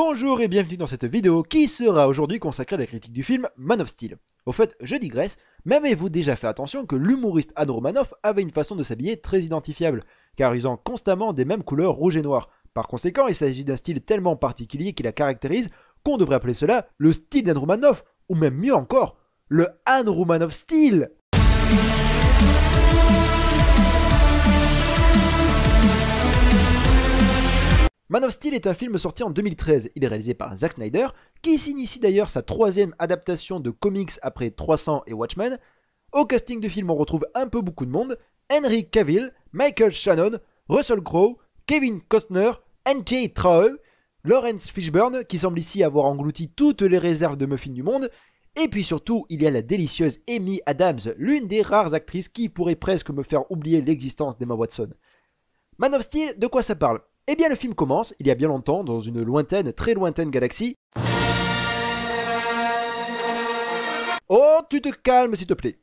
Bonjour et bienvenue dans cette vidéo qui sera aujourd'hui consacrée à la critique du film Man of Steel. Au fait, je digresse, mais avez-vous déjà fait attention que l'humoriste Anne Romanoff avait une façon de s'habiller très identifiable, car usant constamment des mêmes couleurs rouge et noir. Par conséquent, il s'agit d'un style tellement particulier qui la caractérise qu'on devrait appeler cela le style d'Anne Romanoff, ou même mieux encore, le Anne Romanoff style. Man of Steel est un film sorti en 2013, il est réalisé par Zack Snyder, qui s'initie d'ailleurs sa troisième adaptation de comics après 300 et Watchmen. Au casting du film on retrouve un peu beaucoup de monde, Henry Cavill, Michael Shannon, Russell Crowe, Kevin Costner, N.J. Traub, Lawrence Fishburne, qui semble ici avoir englouti toutes les réserves de muffins du monde, et puis surtout il y a la délicieuse Amy Adams, l'une des rares actrices qui pourrait presque me faire oublier l'existence d'Emma Watson. Man of Steel, de quoi ça parle ? Eh bien le film commence, il y a bien longtemps, dans une lointaine, très lointaine galaxie. Oh, tu te calmes s'il te plaît.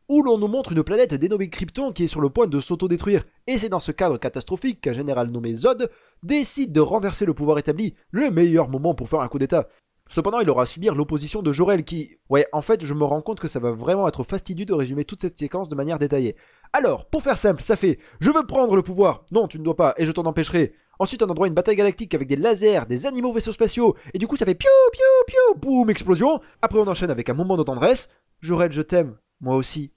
Où l'on nous montre une planète dénommée Krypton qui est sur le point de s'autodétruire. Et c'est dans ce cadre catastrophique qu'un général nommé Zod décide de renverser le pouvoir établi, le meilleur moment pour faire un coup d'état. Cependant, il aura à subir l'opposition de Jor-El qui... Ouais, en fait, je me rends compte que ça va vraiment être fastidieux de résumer toute cette séquence de manière détaillée. Alors, pour faire simple, ça fait « Je veux prendre le pouvoir !» Non, tu ne dois pas, et je t'en empêcherai. Ensuite, on a droit à une bataille galactique avec des lasers, des animaux vaisseaux spatiaux, et du coup, ça fait « Piou, piou, piou !» Boum, explosion. Après, on enchaîne avec un moment de tendresse. « Jor-El, je t'aime. Moi aussi. »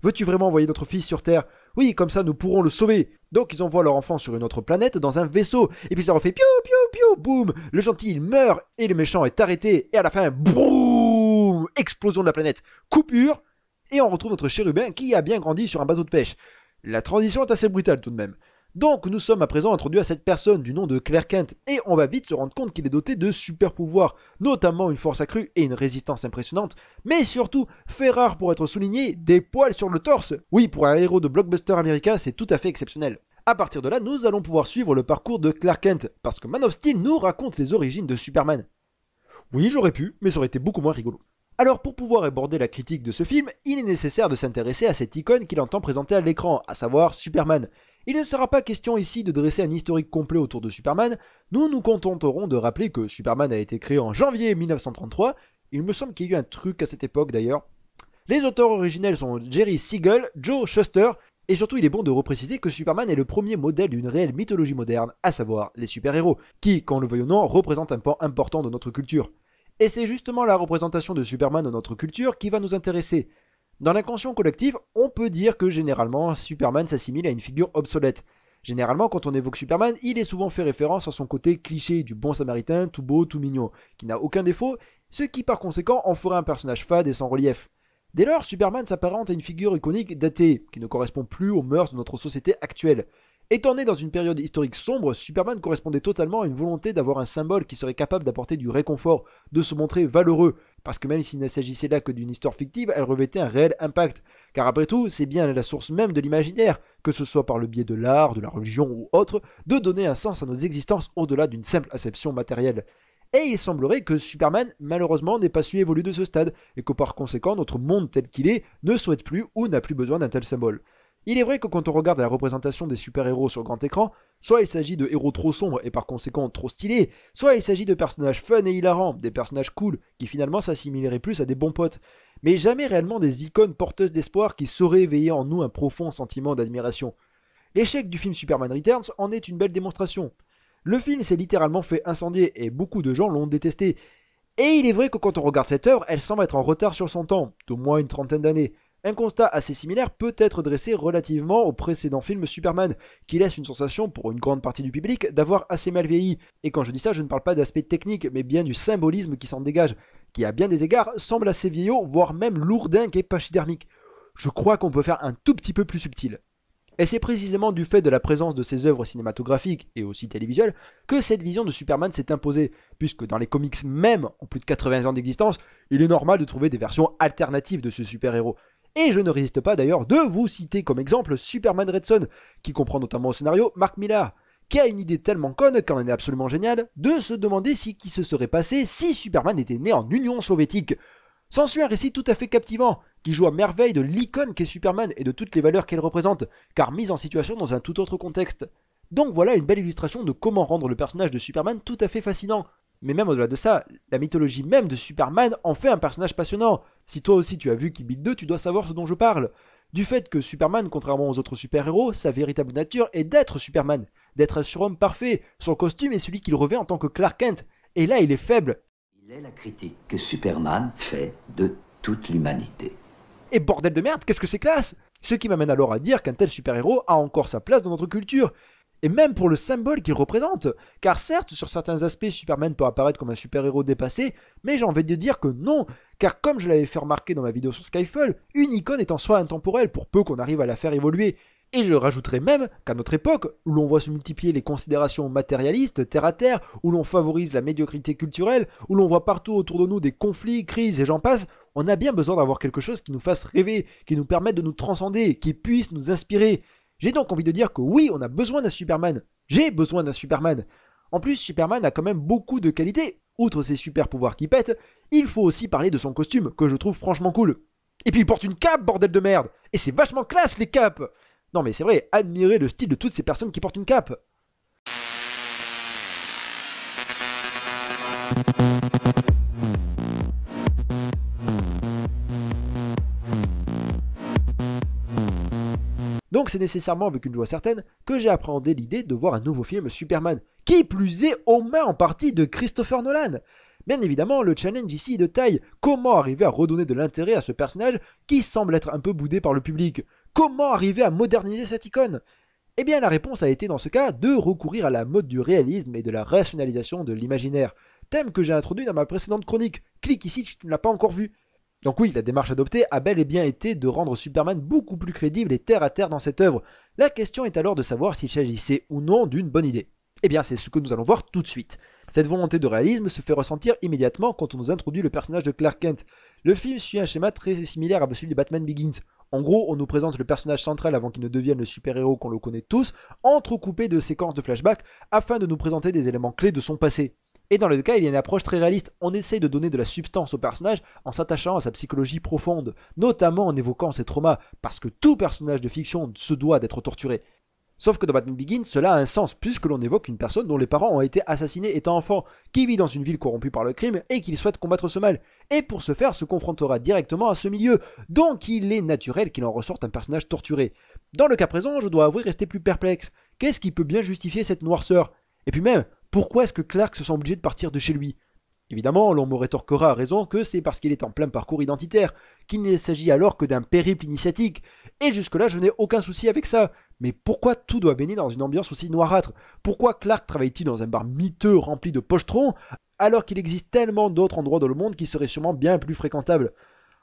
Veux-tu vraiment envoyer notre fils sur Terre? Oui, comme ça nous pourrons le sauver. Donc ils envoient leur enfant sur une autre planète dans un vaisseau. Et puis ça refait piou piou piou, boum. Le gentil il meurt et le méchant est arrêté. Et à la fin, boum, explosion de la planète. Coupure. Et on retrouve notre chérubin qui a bien grandi sur un bateau de pêche. La transition est assez brutale tout de même. Donc nous sommes à présent introduits à cette personne du nom de Clark Kent et on va vite se rendre compte qu'il est doté de super pouvoirs, notamment une force accrue et une résistance impressionnante, mais surtout, fait rare pour être souligné, des poils sur le torse. Oui, pour un héros de blockbuster américain, c'est tout à fait exceptionnel. A partir de là, nous allons pouvoir suivre le parcours de Clark Kent, parce que Man of Steel nous raconte les origines de Superman. Oui, j'aurais pu, mais ça aurait été beaucoup moins rigolo. Alors pour pouvoir aborder la critique de ce film, il est nécessaire de s'intéresser à cette icône qu'il entend présenter à l'écran, à savoir Superman. Il ne sera pas question ici de dresser un historique complet autour de Superman, nous nous contenterons de rappeler que Superman a été créé en janvier 1933, il me semble qu'il y a eu un truc à cette époque d'ailleurs. Les auteurs originels sont Jerry Siegel, Joe Shuster, et surtout il est bon de repréciser que Superman est le premier modèle d'une réelle mythologie moderne, à savoir les super-héros, qui, qu'on le veuille ou non, représentent un pan important de notre culture. Et c'est justement la représentation de Superman dans notre culture qui va nous intéresser. Dans l'inconscient collectif, on peut dire que généralement Superman s'assimile à une figure obsolète. Généralement, quand on évoque Superman, il est souvent fait référence à son côté cliché du bon samaritain, tout beau, tout mignon, qui n'a aucun défaut, ce qui par conséquent en ferait un personnage fade et sans relief. Dès lors, Superman s'apparente à une figure iconique datée, qui ne correspond plus aux mœurs de notre société actuelle. Étant né dans une période historique sombre, Superman correspondait totalement à une volonté d'avoir un symbole qui serait capable d'apporter du réconfort, de se montrer valeureux, parce que même s'il ne s'agissait là que d'une histoire fictive, elle revêtait un réel impact. Car après tout, c'est bien la source même de l'imaginaire, que ce soit par le biais de l'art, de la religion ou autre, de donner un sens à nos existences au-delà d'une simple acception matérielle. Et il semblerait que Superman, malheureusement, n'ait pas su évoluer de ce stade, et que par conséquent, notre monde tel qu'il est ne souhaite plus ou n'a plus besoin d'un tel symbole. Il est vrai que quand on regarde la représentation des super-héros sur grand écran, soit il s'agit de héros trop sombres et par conséquent trop stylés, soit il s'agit de personnages fun et hilarants, des personnages cool, qui finalement s'assimileraient plus à des bons potes, mais jamais réellement des icônes porteuses d'espoir qui sauraient éveiller en nous un profond sentiment d'admiration. L'échec du film Superman Returns en est une belle démonstration. Le film s'est littéralement fait incendier et beaucoup de gens l'ont détesté. Et il est vrai que quand on regarde cette œuvre, elle semble être en retard sur son temps, d'au moins une trentaine d'années. Un constat assez similaire peut être dressé relativement au précédent film Superman, qui laisse une sensation pour une grande partie du public d'avoir assez mal vieilli. Et quand je dis ça, je ne parle pas d'aspect technique, mais bien du symbolisme qui s'en dégage, qui à bien des égards semble assez vieillot, voire même lourdingue et pachydermique. Je crois qu'on peut faire un tout petit peu plus subtil. Et c'est précisément du fait de la présence de ces œuvres cinématographiques et aussi télévisuelles que cette vision de Superman s'est imposée, puisque dans les comics même, en plus de 80 ans d'existence, il est normal de trouver des versions alternatives de ce super-héros. Et je ne résiste pas d'ailleurs de vous citer comme exemple Superman Red Son, qui comprend notamment au scénario Mark Millar, qui a une idée tellement conne qu'en est absolument géniale, de se demander ce qui se serait passé si Superman était né en Union soviétique. S'ensuit un récit tout à fait captivant, qui joue à merveille de l'icône qu'est Superman et de toutes les valeurs qu'elle représente, car mise en situation dans un tout autre contexte. Donc voilà une belle illustration de comment rendre le personnage de Superman tout à fait fascinant. Mais même au-delà de ça, la mythologie même de Superman en fait un personnage passionnant. Si toi aussi tu as vu Kill Bill 2, tu dois savoir ce dont je parle. Du fait que Superman, contrairement aux autres super-héros, sa véritable nature est d'être Superman, d'être un surhomme parfait. Son costume est celui qu'il revêt en tant que Clark Kent. Et là, il est faible. Il est la critique que Superman fait de toute l'humanité. Et bordel de merde, qu'est-ce que c'est classe! Ce qui m'amène alors à dire qu'un tel super-héros a encore sa place dans notre culture. Et même pour le symbole qu'il représente. Car certes, sur certains aspects, Superman peut apparaître comme un super-héros dépassé, mais j'ai envie de dire que non, car comme je l'avais fait remarquer dans ma vidéo sur Skyfall, une icône est en soi intemporelle pour peu qu'on arrive à la faire évoluer. Et je rajouterai même qu'à notre époque, où l'on voit se multiplier les considérations matérialistes, terre-à-terre, où l'on favorise la médiocrité culturelle, où l'on voit partout autour de nous des conflits, crises et j'en passe, on a bien besoin d'avoir quelque chose qui nous fasse rêver, qui nous permette de nous transcender, qui puisse nous inspirer. J'ai donc envie de dire que oui, on a besoin d'un Superman. J'ai besoin d'un Superman. En plus, Superman a quand même beaucoup de qualités. Outre ses super pouvoirs qui pètent, il faut aussi parler de son costume, que je trouve franchement cool. Et puis il porte une cape, bordel de merde. Et c'est vachement classe, les capes. Non mais c'est vrai, admirez le style de toutes ces personnes qui portent une cape. Donc c'est nécessairement avec une joie certaine que j'ai appréhendé l'idée de voir un nouveau film Superman, qui plus est aux mains en partie de Christopher Nolan. Bien évidemment, le challenge ici est de taille. Comment arriver à redonner de l'intérêt à ce personnage qui semble être un peu boudé par le public? Comment arriver à moderniser cette icône? Eh bien la réponse a été dans ce cas de recourir à la mode du réalisme et de la rationalisation de l'imaginaire, thème que j'ai introduit dans ma précédente chronique. Clique ici si tu ne l'as pas encore vu. Donc oui, la démarche adoptée a bel et bien été de rendre Superman beaucoup plus crédible et terre à terre dans cette œuvre. La question est alors de savoir s'il s'agissait ou non d'une bonne idée. Eh bien c'est ce que nous allons voir tout de suite. Cette volonté de réalisme se fait ressentir immédiatement quand on nous introduit le personnage de Clark Kent. Le film suit un schéma très similaire à celui de Batman Begins. En gros, on nous présente le personnage central avant qu'il ne devienne le super-héros qu'on le connaît tous, entrecoupé de séquences de flashbacks afin de nous présenter des éléments clés de son passé. Et dans le cas, il y a une approche très réaliste. On essaye de donner de la substance au personnage en s'attachant à sa psychologie profonde, notamment en évoquant ses traumas, parce que tout personnage de fiction se doit d'être torturé. Sauf que dans Batman Begins, cela a un sens, puisque l'on évoque une personne dont les parents ont été assassinés étant enfant, qui vit dans une ville corrompue par le crime et qui souhaite combattre ce mal. Et pour ce faire, se confrontera directement à ce milieu. Donc il est naturel qu'il en ressorte un personnage torturé. Dans le cas présent, je dois avouer rester plus perplexe. Qu'est-ce qui peut bien justifier cette noirceur? Et puis même, pourquoi est-ce que Clark se sent obligé de partir de chez lui? Évidemment, l'on me rétorquera à raison que c'est parce qu'il est en plein parcours identitaire, qu'il ne s'agit alors que d'un périple initiatique. Et jusque-là, je n'ai aucun souci avec ça. Mais pourquoi tout doit baigner dans une ambiance aussi noirâtre? Pourquoi Clark travaille-t-il dans un bar miteux rempli de pochetrons, alors qu'il existe tellement d'autres endroits dans le monde qui seraient sûrement bien plus fréquentables?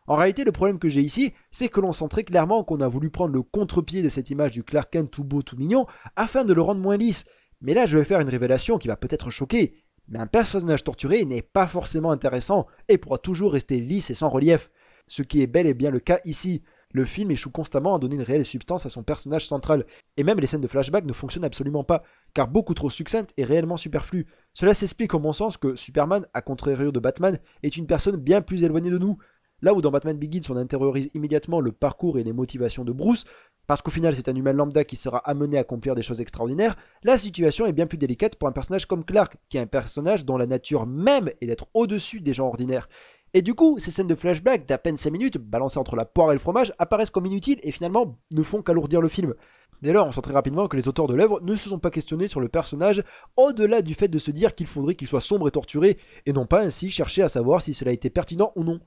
En réalité, le problème que j'ai ici, c'est que l'on sent très clairement qu'on a voulu prendre le contre-pied de cette image du Clark Kent tout beau, tout mignon, afin de le rendre moins lisse. Mais là, je vais faire une révélation qui va peut-être choquer. Mais un personnage torturé n'est pas forcément intéressant et pourra toujours rester lisse et sans relief. Ce qui est bel et bien le cas ici. Le film échoue constamment à donner une réelle substance à son personnage central. Et même les scènes de flashback ne fonctionnent absolument pas, car beaucoup trop succinctes et réellement superflues. Cela s'explique en mon sens que Superman, à contrario de Batman, est une personne bien plus éloignée de nous. Là où dans Batman Begins on intériorise immédiatement le parcours et les motivations de Bruce, parce qu'au final c'est un humain lambda qui sera amené à accomplir des choses extraordinaires, la situation est bien plus délicate pour un personnage comme Clark, qui est un personnage dont la nature même est d'être au-dessus des gens ordinaires. Et du coup, ces scènes de flashback d'à peine 5 minutes, balancées entre la poire et le fromage, apparaissent comme inutiles et finalement ne font qu'alourdir le film. Dès lors, on sent très rapidement que les auteurs de l'œuvre ne se sont pas questionnés sur le personnage, au-delà du fait de se dire qu'il faudrait qu'il soit sombre et torturé, et non pas ainsi chercher à savoir si cela était pertinent ou non.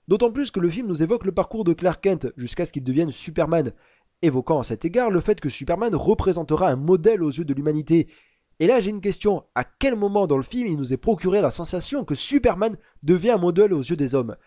D'autant plus que le film nous évoque le parcours de Clark Kent jusqu'à ce qu'il devienne Superman, évoquant à cet égard le fait que Superman représentera un modèle aux yeux de l'humanité. Et là j'ai une question, à quel moment dans le film il nous est procuré la sensation que Superman devient un modèle aux yeux des hommes?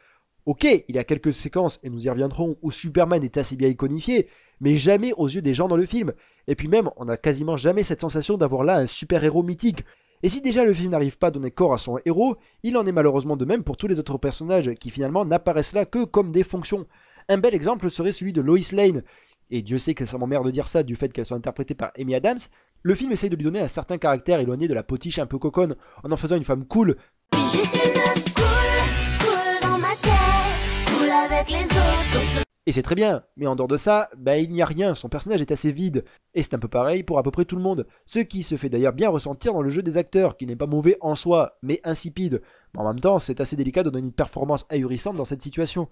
Ok, il y a quelques séquences, et nous y reviendrons, où Superman est assez bien iconifié, mais jamais aux yeux des gens dans le film. Et puis même, on n'a quasiment jamais cette sensation d'avoir là un super-héros mythique. Et si déjà le film n'arrive pas à donner corps à son héros, il en est malheureusement de même pour tous les autres personnages qui finalement n'apparaissent là que comme des fonctions. Un bel exemple serait celui de Lois Lane. Et Dieu sait que ça m'emmerde de dire ça du fait qu'elle soit interprétée par Amy Adams, le film essaye de lui donner un certain caractère éloigné de la potiche un peu coconne, en faisant une femme cool. Juste une cool dans ma tête, cool avec les autres. Et c'est très bien, mais en dehors de ça, il n'y a rien, son personnage est assez vide. Et c'est un peu pareil pour à peu près tout le monde, ce qui se fait d'ailleurs bien ressentir dans le jeu des acteurs, qui n'est pas mauvais en soi, mais insipide. Mais en même temps, c'est assez délicat de donner une performance ahurissante dans cette situation.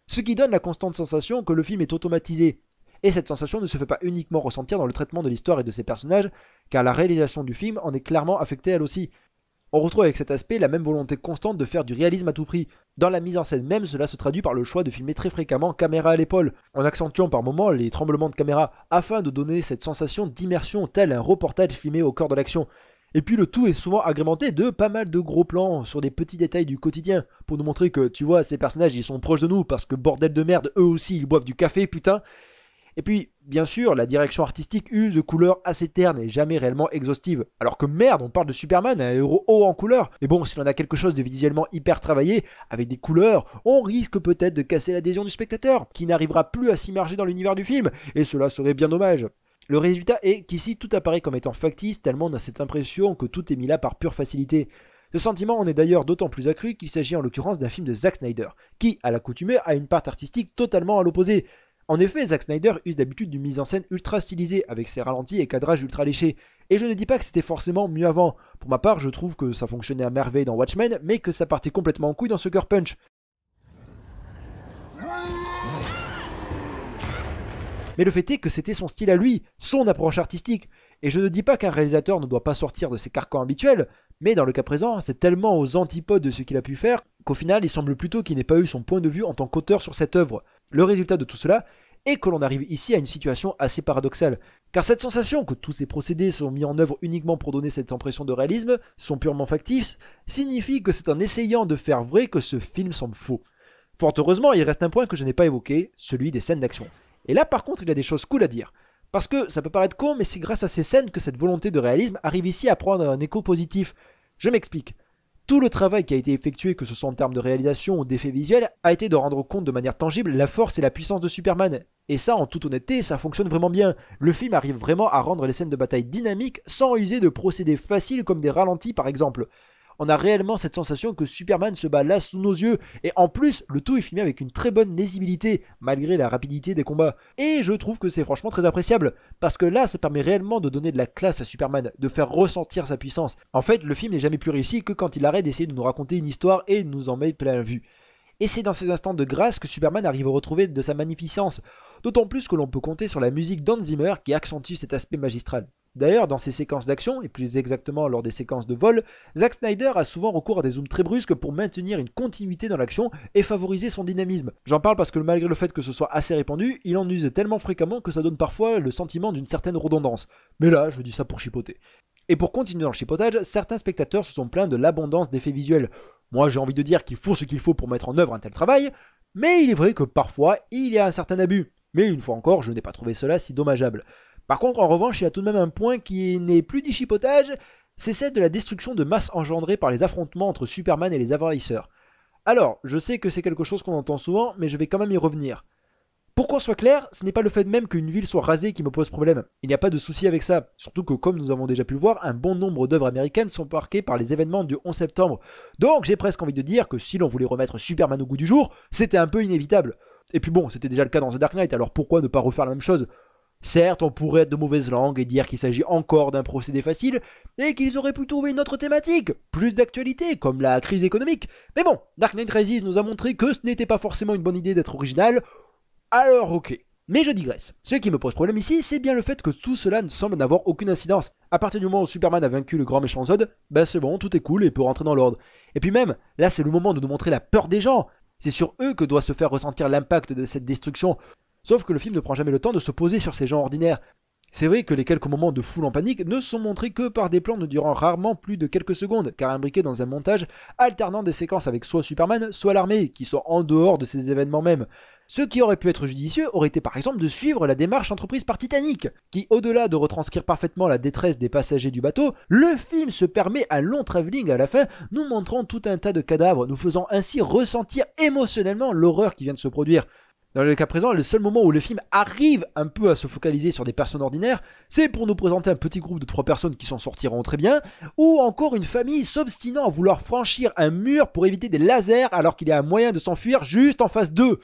Ce qui donne la constante sensation que le film est automatisé. Et cette sensation ne se fait pas uniquement ressentir dans le traitement de l'histoire et de ses personnages, car la réalisation du film en est clairement affectée elle aussi. On retrouve avec cet aspect la même volonté constante de faire du réalisme à tout prix. Dans la mise en scène même, cela se traduit par le choix de filmer très fréquemment caméra à l'épaule, en accentuant par moments les tremblements de caméra, afin de donner cette sensation d'immersion tel un reportage filmé au cœur de l'action. Et puis le tout est souvent agrémenté de pas mal de gros plans sur des petits détails du quotidien, pour nous montrer que, tu vois, ces personnages ils sont proches de nous, parce que bordel de merde, eux aussi ils boivent du café, putain. Et puis, bien sûr, la direction artistique use de couleurs assez ternes et jamais réellement exhaustives. Alors que merde, on parle de Superman, un héros haut en couleurs. Mais bon, si l'on a quelque chose de visuellement hyper travaillé, avec des couleurs, on risque peut-être de casser l'adhésion du spectateur, qui n'arrivera plus à s'immerger dans l'univers du film, et cela serait bien dommage. Le résultat est qu'ici, tout apparaît comme étant factice, tellement on a cette impression que tout est mis là par pure facilité. Ce sentiment en est d'ailleurs d'autant plus accru qu'il s'agit en l'occurrence d'un film de Zack Snyder, qui, à l'accoutumée, a une part artistique totalement à l'opposé. En effet, Zack Snyder use d'habitude d'une mise en scène ultra stylisée, avec ses ralentis et cadrages ultra léchés. Et je ne dis pas que c'était forcément mieux avant. Pour ma part, je trouve que ça fonctionnait à merveille dans Watchmen, mais que ça partait complètement en couille dans Sucker Punch. Mais le fait est que c'était son style à lui, son approche artistique. Et je ne dis pas qu'un réalisateur ne doit pas sortir de ses carcans habituels, mais dans le cas présent, c'est tellement aux antipodes de ce qu'il a pu faire, qu'au final, il semble plutôt qu'il n'ait pas eu son point de vue en tant qu'auteur sur cette œuvre. Le résultat de tout cela est que l'on arrive ici à une situation assez paradoxale. Car cette sensation que tous ces procédés sont mis en œuvre uniquement pour donner cette impression de réalisme, sont purement factifs, signifie que c'est en essayant de faire vrai que ce film semble faux. Fort heureusement, il reste un point que je n'ai pas évoqué, celui des scènes d'action. Et là par contre, il y a des choses cool à dire. Parce que ça peut paraître con, mais c'est grâce à ces scènes que cette volonté de réalisme arrive ici à prendre un écho positif. Je m'explique. Tout le travail qui a été effectué, que ce soit en termes de réalisation ou d'effets visuels, a été de rendre compte de manière tangible la force et la puissance de Superman. Et ça, en toute honnêteté, ça fonctionne vraiment bien. Le film arrive vraiment à rendre les scènes de bataille dynamiques sans user de procédés faciles comme des ralentis par exemple. On a réellement cette sensation que Superman se bat là sous nos yeux, et en plus, le tout est filmé avec une très bonne lisibilité, malgré la rapidité des combats. Et je trouve que c'est franchement très appréciable, parce que là, ça permet réellement de donner de la classe à Superman, de faire ressentir sa puissance. En fait, le film n'est jamais plus réussi que quand il arrête d'essayer de nous raconter une histoire et de nous en mettre plein la vue. Et c'est dans ces instants de grâce que Superman arrive à retrouver de sa magnificence, d'autant plus que l'on peut compter sur la musique d'Hans Zimmer qui accentue cet aspect magistral. D'ailleurs, dans ses séquences d'action, et plus exactement lors des séquences de vol, Zack Snyder a souvent recours à des zooms très brusques pour maintenir une continuité dans l'action et favoriser son dynamisme. J'en parle parce que malgré le fait que ce soit assez répandu, il en use tellement fréquemment que ça donne parfois le sentiment d'une certaine redondance. Mais là, je dis ça pour chipoter. Et pour continuer dans le chipotage, certains spectateurs se sont plaints de l'abondance d'effets visuels. Moi, j'ai envie de dire qu'il faut ce qu'il faut pour mettre en œuvre un tel travail, mais il est vrai que parfois, il y a un certain abus. Mais une fois encore, je n'ai pas trouvé cela si dommageable. Par contre, en revanche, il y a tout de même un point qui n'est plus du chipotage, c'est celle de la destruction de masse engendrée par les affrontements entre Superman et les envahisseurs. Alors, je sais que c'est quelque chose qu'on entend souvent, mais je vais quand même y revenir. Pour qu'on soit clair, ce n'est pas le fait même qu'une ville soit rasée qui me pose problème. Il n'y a pas de souci avec ça. Surtout que, comme nous avons déjà pu le voir, un bon nombre d'œuvres américaines sont marquées par les événements du 11 septembre. Donc j'ai presque envie de dire que si l'on voulait remettre Superman au goût du jour, c'était un peu inévitable. Et puis bon, c'était déjà le cas dans The Dark Knight, alors pourquoi ne pas refaire la même chose ? Certes, on pourrait être de mauvaise langue et dire qu'il s'agit encore d'un procédé facile, et qu'ils auraient pu trouver une autre thématique, plus d'actualité, comme la crise économique. Mais bon, Dark Knight Rises nous a montré que ce n'était pas forcément une bonne idée d'être original, alors ok. Mais je digresse. Ce qui me pose problème ici, c'est bien le fait que tout cela ne semble n'avoir aucune incidence. À partir du moment où Superman a vaincu le grand méchant Zod, c'est bon, tout est cool et peut rentrer dans l'ordre. Et puis même, là c'est le moment de nous montrer la peur des gens. C'est sur eux que doit se faire ressentir l'impact de cette destruction. Sauf que le film ne prend jamais le temps de se poser sur ces gens ordinaires. C'est vrai que les quelques moments de foule en panique ne sont montrés que par des plans ne durant rarement plus de quelques secondes, car imbriqués dans un montage alternant des séquences avec soit Superman, soit l'armée, qui sont en dehors de ces événements même. Ce qui aurait pu être judicieux aurait été par exemple de suivre la démarche entreprise par Titanic, qui au-delà de retranscrire parfaitement la détresse des passagers du bateau, le film se permet un long travelling à la fin, nous montrant tout un tas de cadavres, nous faisant ainsi ressentir émotionnellement l'horreur qui vient de se produire. Dans le cas présent, le seul moment où le film arrive un peu à se focaliser sur des personnes ordinaires, c'est pour nous présenter un petit groupe de 3 personnes qui s'en sortiront très bien, ou encore une famille s'obstinant à vouloir franchir un mur pour éviter des lasers alors qu'il y a un moyen de s'enfuir juste en face d'eux.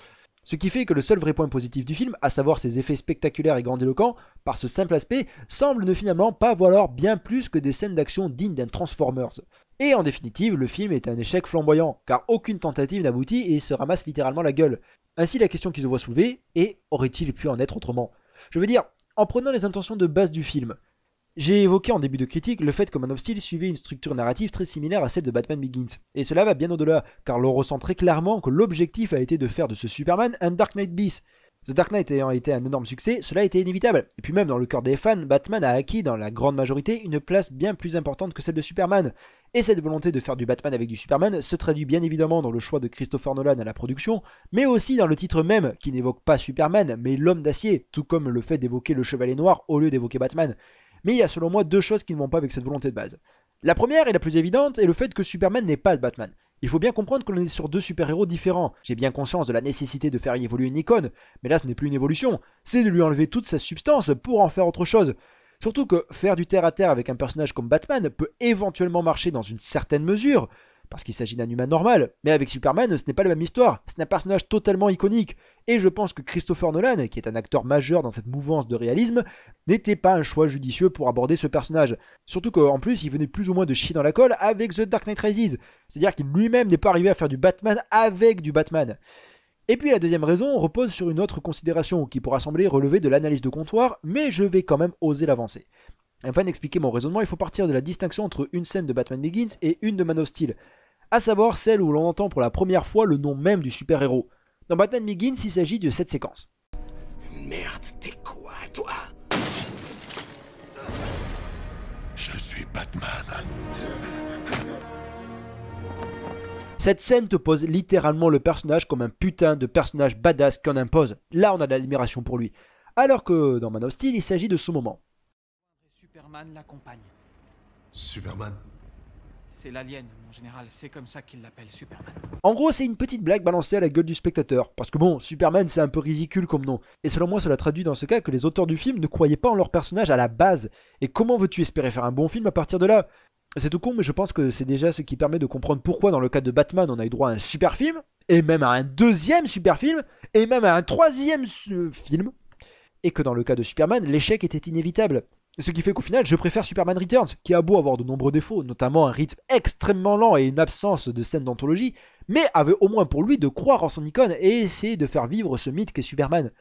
Ce qui fait que le seul vrai point positif du film, à savoir ses effets spectaculaires et grandiloquents, par ce simple aspect, semble ne finalement pas valoir bien plus que des scènes d'action dignes d'un Transformers. Et en définitive, le film est un échec flamboyant, car aucune tentative n'aboutit et se ramasse littéralement la gueule. Ainsi la question qui se voit soulever est, aurait-il pu en être autrement? Je veux dire, en prenant les intentions de base du film, j'ai évoqué en début de critique le fait que Man of Steel suivait une structure narrative très similaire à celle de Batman Begins. Et cela va bien au-delà, car l'on ressent très clairement que l'objectif a été de faire de ce Superman un Dark Knight bis. The Dark Knight ayant été un énorme succès, cela a été inévitable. Et puis même dans le cœur des fans, Batman a acquis dans la grande majorité une place bien plus importante que celle de Superman. Et cette volonté de faire du Batman avec du Superman se traduit bien évidemment dans le choix de Christopher Nolan à la production, mais aussi dans le titre même, qui n'évoque pas Superman, mais l'homme d'acier, tout comme le fait d'évoquer le Chevalier Noir au lieu d'évoquer Batman. Mais il y a selon moi deux choses qui ne vont pas avec cette volonté de base. La première et la plus évidente est le fait que Superman n'est pas Batman. Il faut bien comprendre que l'on est sur deux super-héros différents. J'ai bien conscience de la nécessité de faire évoluer une icône, mais là ce n'est plus une évolution, c'est de lui enlever toute sa substance pour en faire autre chose. Surtout que faire du terre-à-terre avec un personnage comme Batman peut éventuellement marcher dans une certaine mesure, parce qu'il s'agit d'un humain normal, mais avec Superman ce n'est pas la même histoire, c'est un personnage totalement iconique, et je pense que Christopher Nolan, qui est un acteur majeur dans cette mouvance de réalisme, n'était pas un choix judicieux pour aborder ce personnage. Surtout qu'en plus il venait plus ou moins de chier dans la colle avec The Dark Knight Rises, c'est-à-dire qu'il lui-même n'est pas arrivé à faire du Batman avec du Batman. Et puis la deuxième raison repose sur une autre considération qui pourra sembler relever de l'analyse de comptoir, mais je vais quand même oser l'avancer. Afin d'expliquer mon raisonnement, il faut partir de la distinction entre une scène de Batman Begins et une de Man of Steel, à savoir celle où l'on entend pour la première fois le nom même du super-héros. Dans Batman Begins, il s'agit de cette séquence. Merde, t'es quoi, toi? Je suis Batman. Cette scène te pose littéralement le personnage comme un putain de personnage badass qu'on impose. Là, on a de l'admiration pour lui. Alors que dans Man of Steel, il s'agit de ce moment. Superman l'accompagne. Superman? C'est l'alien, mon général, c'est comme ça qu'il l'appelle, Superman. En gros, c'est une petite blague balancée à la gueule du spectateur. Parce que bon, Superman, c'est un peu ridicule comme nom. Et selon moi, cela traduit dans ce cas que les auteurs du film ne croyaient pas en leur personnage à la base. Et comment veux-tu espérer faire un bon film à partir de là? C'est tout con, mais je pense que c'est déjà ce qui permet de comprendre pourquoi dans le cas de Batman, on a eu droit à un super film, et même à un deuxième super film, et même à un troisième film. Et que dans le cas de Superman, l'échec était inévitable. Ce qui fait qu'au final, je préfère Superman Returns, qui a beau avoir de nombreux défauts, notamment un rythme extrêmement lent et une absence de scènes d'anthologie, mais avait au moins pour lui de croire en son icône et essayer de faire vivre ce mythe qu'est Superman.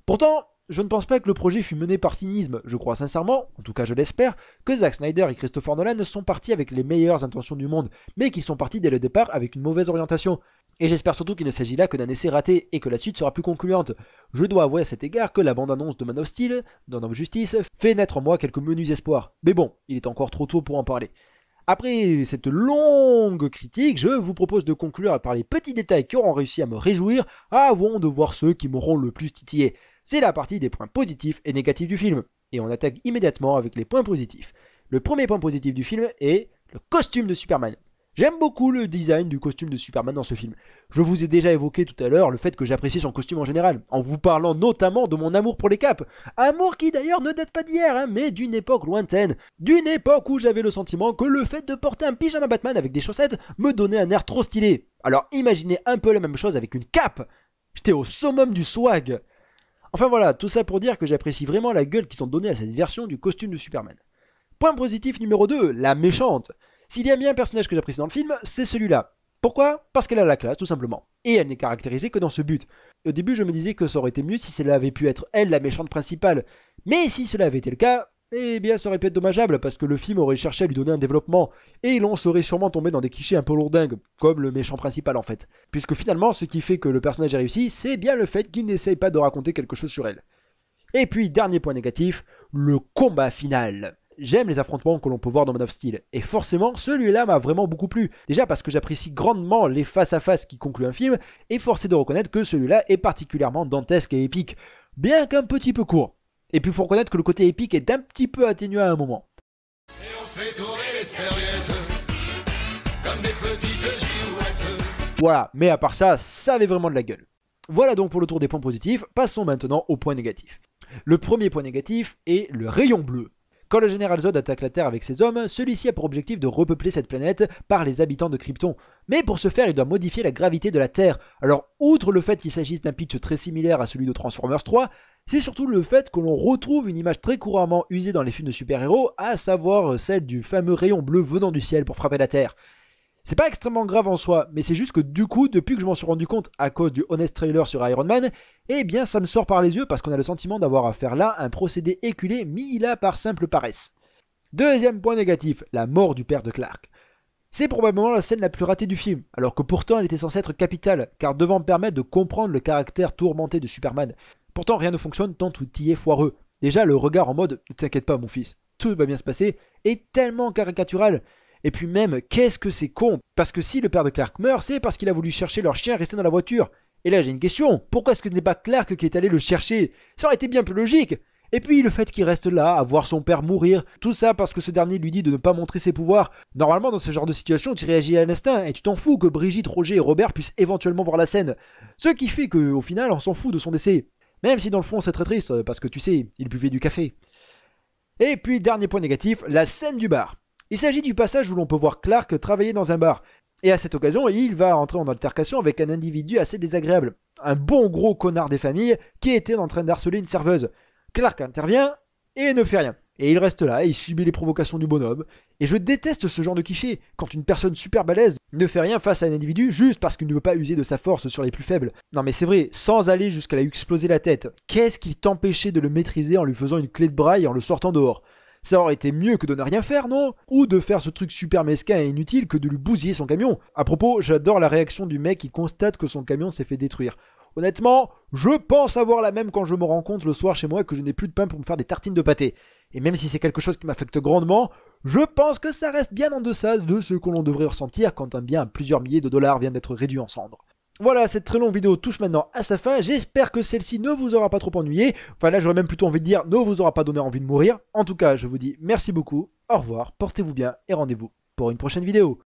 Pourtant, je ne pense pas que le projet fut mené par cynisme. Je crois sincèrement, en tout cas je l'espère, que Zack Snyder et Christopher Nolan sont partis avec les meilleures intentions du monde, mais qu'ils sont partis dès le départ avec une mauvaise orientation. Et j'espère surtout qu'il ne s'agit là que d'un essai raté et que la suite sera plus concluante. Je dois avouer à cet égard que la bande-annonce de Man of Steel, Dawn of Justice, fait naître en moi quelques menus espoirs. Mais bon, il est encore trop tôt pour en parler. Après cette longue critique, je vous propose de conclure par les petits détails qui auront réussi à me réjouir avant de voir ceux qui m'auront le plus titillé. C'est la partie des points positifs et négatifs du film. Et on attaque immédiatement avec les points positifs. Le premier point positif du film est le costume de Superman. J'aime beaucoup le design du costume de Superman dans ce film. Je vous ai déjà évoqué tout à l'heure le fait que j'apprécie son costume en général, en vous parlant notamment de mon amour pour les capes. Amour qui d'ailleurs ne date pas d'hier, mais d'une époque lointaine. D'une époque où j'avais le sentiment que le fait de porter un pyjama Batman avec des chaussettes me donnait un air trop stylé. Alors imaginez un peu la même chose avec une cape. J'étais au summum du swag. Enfin voilà, tout ça pour dire que j'apprécie vraiment la gueule qu'ils ont donnée à cette version du costume de Superman. Point positif numéro 2, la méchante. S'il y a bien un personnage que j'apprécie dans le film, c'est celui-là. Pourquoi? Parce qu'elle a la classe, tout simplement. Et elle n'est caractérisée que dans ce but. Au début, je me disais que ça aurait été mieux si cela avait pu être elle la méchante principale. Mais si cela avait été le cas, eh bien ça aurait pu être dommageable, parce que le film aurait cherché à lui donner un développement, et l'on serait sûrement tombé dans des clichés un peu lourdingues, comme le méchant principal en fait. Puisque finalement, ce qui fait que le personnage est réussi, c'est bien le fait qu'il n'essaye pas de raconter quelque chose sur elle. Et puis, dernier point négatif, le combat final. J'aime les affrontements que l'on peut voir dans Man of Steel, et forcément celui-là m'a vraiment beaucoup plu, déjà parce que j'apprécie grandement les face-à-face qui concluent un film, et force est de reconnaître que celui-là est particulièrement dantesque et épique, bien qu'un petit peu court. Et puis il faut reconnaître que le côté épique est un petit peu atténué à un moment. Et on fait tourner les serviettes comme des petites girouettes. Voilà, mais à part ça, ça avait vraiment de la gueule. Voilà donc pour le tour des points positifs, passons maintenant aux points négatifs. Le premier point négatif est le rayon bleu. Quand le général Zod attaque la Terre avec ses hommes, celui-ci a pour objectif de repeupler cette planète par les habitants de Krypton. Mais pour ce faire, il doit modifier la gravité de la Terre. Alors, outre le fait qu'il s'agisse d'un pitch très similaire à celui de Transformers 3, c'est surtout le fait que l'on retrouve une image très couramment usée dans les films de super-héros, à savoir celle du fameux rayon bleu venant du ciel pour frapper la Terre. C'est pas extrêmement grave en soi, mais c'est juste que du coup, depuis que je m'en suis rendu compte à cause du Honest Trailer sur Iron Man, eh bien ça me sort par les yeux parce qu'on a le sentiment d'avoir à faire là un procédé éculé mis là par simple paresse. Deuxième point négatif, la mort du père de Clark. C'est probablement la scène la plus ratée du film, alors que pourtant elle était censée être capitale, car devant me permettre de comprendre le caractère tourmenté de Superman. Pourtant rien ne fonctionne tant tout y est foireux. Déjà le regard en mode « ne t'inquiète pas mon fils, tout va bien se passer » est tellement caricatural. Et puis même, qu'est-ce que c'est con? Parce que si le père de Clark meurt, c'est parce qu'il a voulu chercher leur chien resté dans la voiture. Et là j'ai une question, pourquoi est-ce que ce n'est pas Clark qui est allé le chercher? Ça aurait été bien plus logique. Et puis le fait qu'il reste là, à voir son père mourir, tout ça parce que ce dernier lui dit de ne pas montrer ses pouvoirs. Normalement dans ce genre de situation tu réagis à l'instinct et tu t'en fous que Brigitte, Roger et Robert puissent éventuellement voir la scène. Ce qui fait qu'au final on s'en fout de son décès. Même si dans le fond c'est très triste parce que tu sais, il buvait du café. Et puis dernier point négatif, la scène du bar. Il s'agit du passage où l'on peut voir Clark travailler dans un bar. Et à cette occasion, il va entrer en altercation avec un individu assez désagréable. Un bon gros connard des familles qui était en train d'harceler une serveuse. Clark intervient et ne fait rien. Et il reste là, et il subit les provocations du bonhomme. Et je déteste ce genre de cliché, quand une personne super balèze ne fait rien face à un individu juste parce qu'il ne veut pas user de sa force sur les plus faibles. Non mais c'est vrai, sans aller jusqu'à lui exploser la tête. Qu'est-ce qui t'empêchait de le maîtriser en lui faisant une clé de bras et en le sortant dehors? Ça aurait été mieux que de ne rien faire, non? Ou de faire ce truc super mesquin et inutile que de lui bousiller son camion. À propos, j'adore la réaction du mec qui constate que son camion s'est fait détruire. Honnêtement, je pense avoir la même quand je me rends compte le soir chez moi que je n'ai plus de pain pour me faire des tartines de pâté. Et même si c'est quelque chose qui m'affecte grandement, je pense que ça reste bien en deçà de ce que l'on devrait ressentir quand un bien à plusieurs milliers de dollars vient d'être réduit en cendres. Voilà, cette très longue vidéo touche maintenant à sa fin. J'espère que celle-ci ne vous aura pas trop ennuyé. Enfin là, j'aurais même plutôt envie de dire ne vous aura pas donné envie de mourir. En tout cas, je vous dis merci beaucoup, au revoir, portez-vous bien et rendez-vous pour une prochaine vidéo.